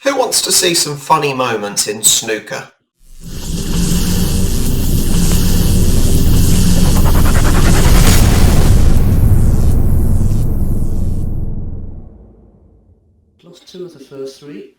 Who wants to see some funny moments in snooker? Lost 2 of the first 3.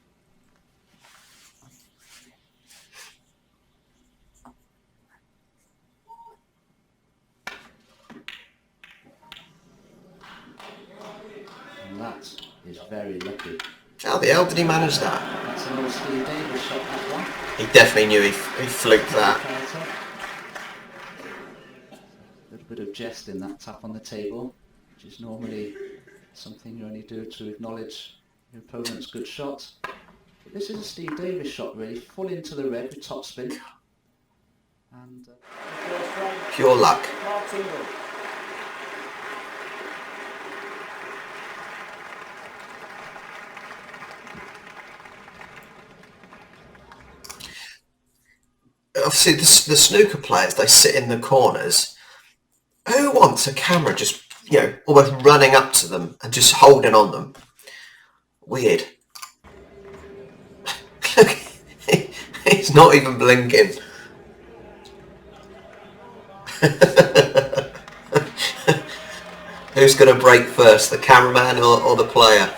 And that is very lucky. How the hell did he manage that? That's an old Steve Davis shot, that one. He definitely knew he fluked that. A little bit of jest in that tap on the table, which is normally something you only do to acknowledge your opponent's good shot. But this is a Steve Davis shot, really, full into the red with topspin. And pure luck. Obviously, the snooker players, they sit in the corners. Who wants a camera just, almost running up to them and just holding on them? Weird. Look, he's not even blinking. Who's going to break first, the cameraman or the player?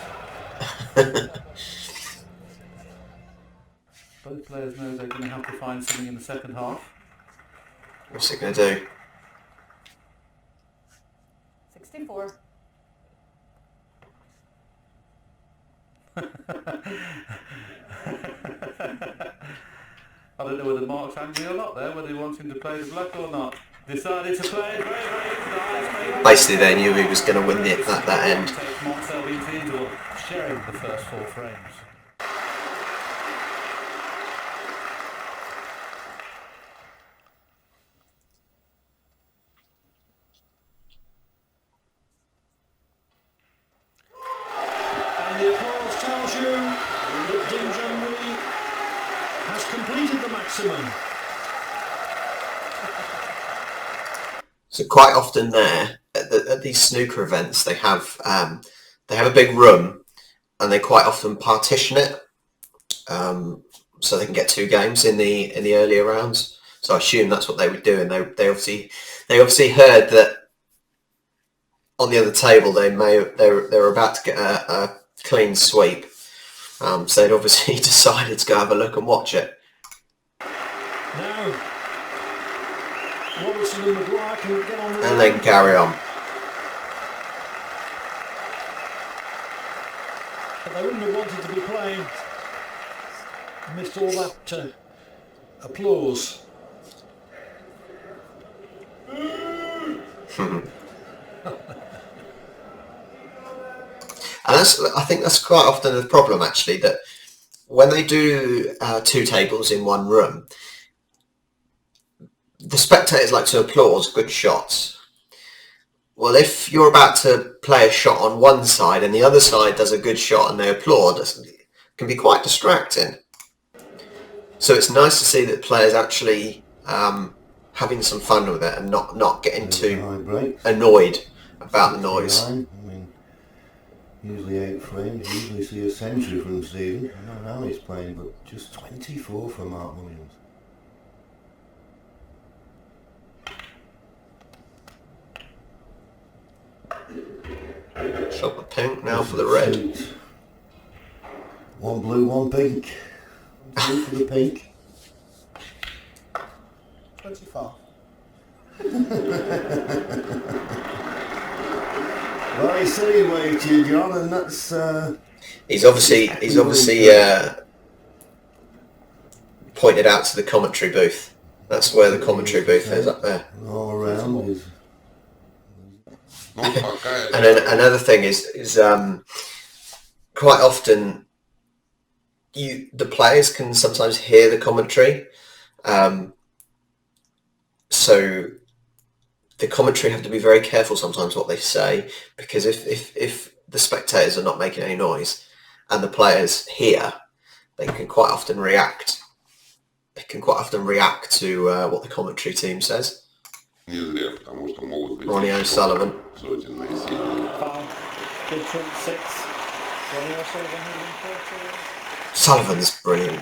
Both players know they're going to have to find something in the second half. What's it going to do? 64. I don't know whether Mark's angry or not there, whether he wants him to play the black or not. Decided to play it very, very nice. Basically, they knew he was going to win that end. Sharing the first 4 frames. And the applause tells you that Dim Junri has completed the maximum. So quite often there at these snooker events, they have a big room, and they quite often partition it so they can get 2 games in the earlier rounds. So I assume that's what they were doing. They obviously heard that on the other table they were about to get a clean sweep. So they'd obviously decided to go have a look and watch it. Now, Robertson and Maguire can get on with And then carry on. But they wouldn't have wanted to be playing amidst all that applause. And I think that's quite often the problem, actually, that when they do 2 tables in one room, the spectators like to applaud good shots. Well, if you're about to play a shot on one side and the other side does a good shot and they applaud, it can be quite distracting. So it's nice to see that players actually having some fun with it and not getting too annoyed about the noise. Usually 8 frames, usually see a century from Stephen. I don't know how he's playing, but just 24 for Mark Williams. Shot the pink, now for the red. 1 blue, 1 pink. 2 for the pink. 24. Well, he said he waited, John, and that's... He's obviously pointed out to the commentary booth. That's where the commentary booth is, up there. All around is... And then another thing is quite often the players can sometimes hear the commentary, so the commentary have to be very careful sometimes what they say, because if the spectators are not making any noise and the players hear, they can quite often react. They can quite often react to what the commentary team says. Ronnie O'Sullivan. Good 6. Ronnie O'Sullivan. Sullivan's brilliant.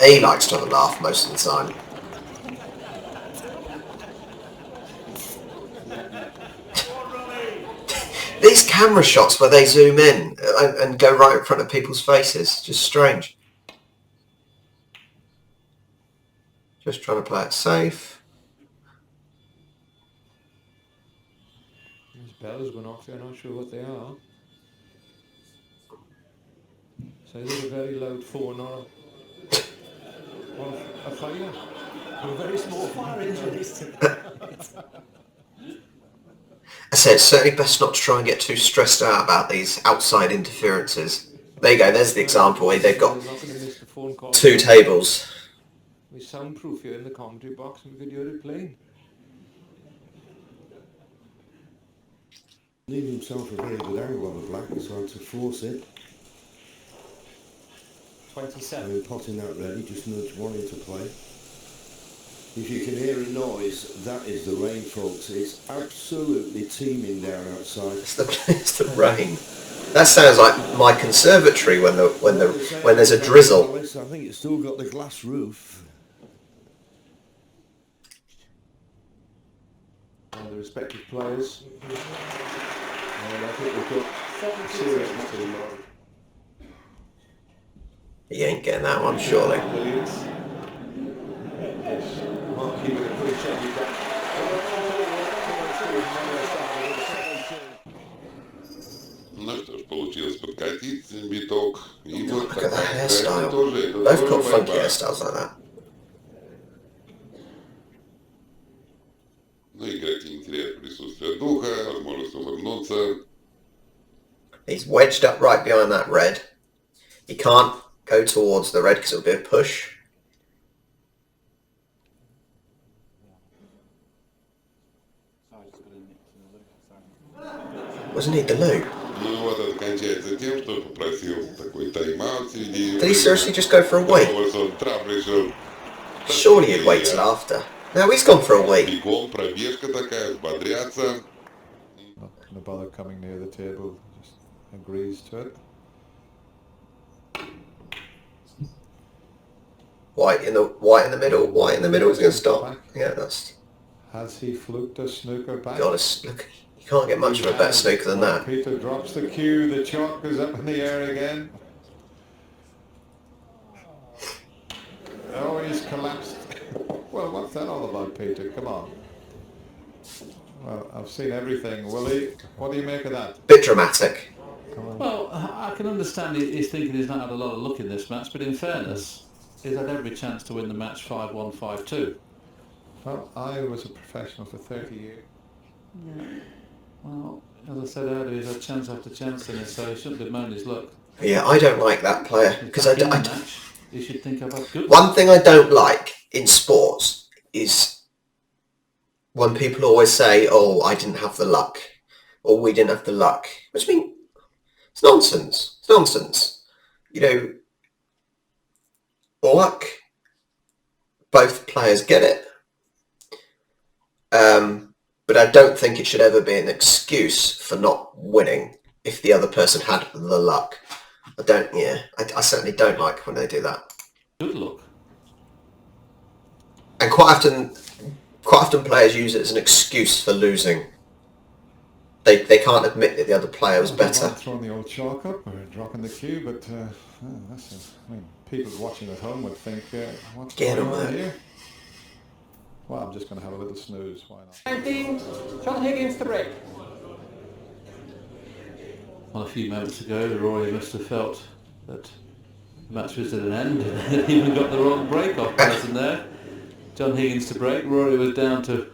He likes to have a laugh most of the time. These camera shots where they zoom in and go right in front of people's faces, just strange. Just trying to play it safe. There's bells going off there, I'm not sure what they are. So is it a very loud phone or a fire? Or a very small fire injuries. I said it's certainly best not to try and get too stressed out about these outside interferences. There you go, there's the example where they've got 2 tables. We soundproof here in the commentary box and we could hear it playing. Leave himself a very good angle on the black, so to force it. 27. And potting that ready, just nudge one into play. If you can hear a noise, that is the rain, folks. It's absolutely teeming down outside. It's the rain. That sounds like my conservatory when there's a drizzle. I think it's still got the glass roof. And the respective players. And I think we've got serious matters. He ain't getting that one, surely. Ну что ж, получилось подкатить биток. И вот Look at that такая hairstyle. тоже. Это Both тоже got funky борьба. hairstyles like that. Но игроки не теряют присутствие духа, возможность увернуться. He's wedged up right behind that red. He can't go towards the red because it'll be a push. Wasn't he the loop? Ну вот это кончается тем, что попросил такой тайм-аут в середине. Did he seriously just go for a wait? Трап решил. Surely he'd wait till after. No, he's gone for a wait. Бегом, пробежка такая, взбодряться. Not going to bother coming near the table, just agrees to it. White in the middle. White in the middle is going to stop. Yeah, that's. Has he fluked a snooker back? God, look, you can't get much of a better snooker than that. Peter drops the cue, the chalk goes up in the air again. Oh, he's collapsed. Well, what's that all about, Peter? Come on. Well, I've seen everything. Willie, what do you make of that? Bit dramatic. Well, I can understand he's thinking he's not had a lot of luck in this match, but in fairness, he's had every chance to win the match 5-1, 5-2. Well, I was a professional for 30 years. Yeah. Well, as I said earlier, he's had chance after chance in it, so he shouldn't bemoan his luck. Yeah, I don't like that player because I don't. Match, you should think about good. One thing I don't like in sports is when people always say, "Oh, I didn't have the luck," or "We didn't have the luck," which means it's nonsense. It's nonsense. You know, luck. Both players get it. But I don't think it should ever be an excuse for not winning if the other person had the luck. I certainly don't like when they do that. Good luck. And quite often players use it as an excuse for losing. They can't admit that the other player was better. Throwing the old chalk up or dropping the cue, but people watching at home would think, what's Get going on on there. here? Well, I'm just going to have a little snooze. Why not? 19, John Higgins to break. Well, a few moments ago, Rory must have felt that the match was at an end and even got the wrong break-off person there. John Higgins to break. Rory was down to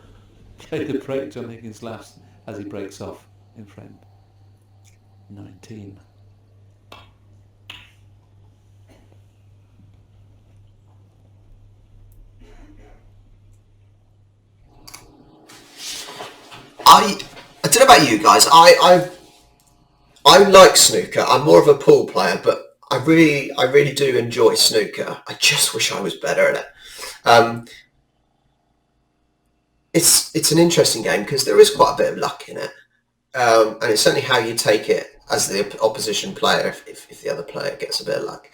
play the break. John Higgins laughs as he breaks off in frame 19. I don't know about you guys. I like snooker. I'm more of a pool player, but I really do enjoy snooker. I just wish I was better at it. It's an interesting game because there is quite a bit of luck in it, and it's certainly how you take it as the opposition player if the other player gets a bit of luck.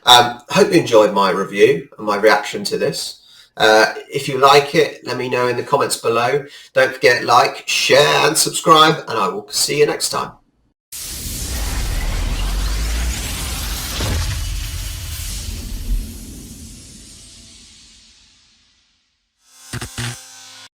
Hope you enjoyed my review and my reaction to this. If you like it, let me know in the comments below. Don't forget, like, share and subscribe, and I will see you next time.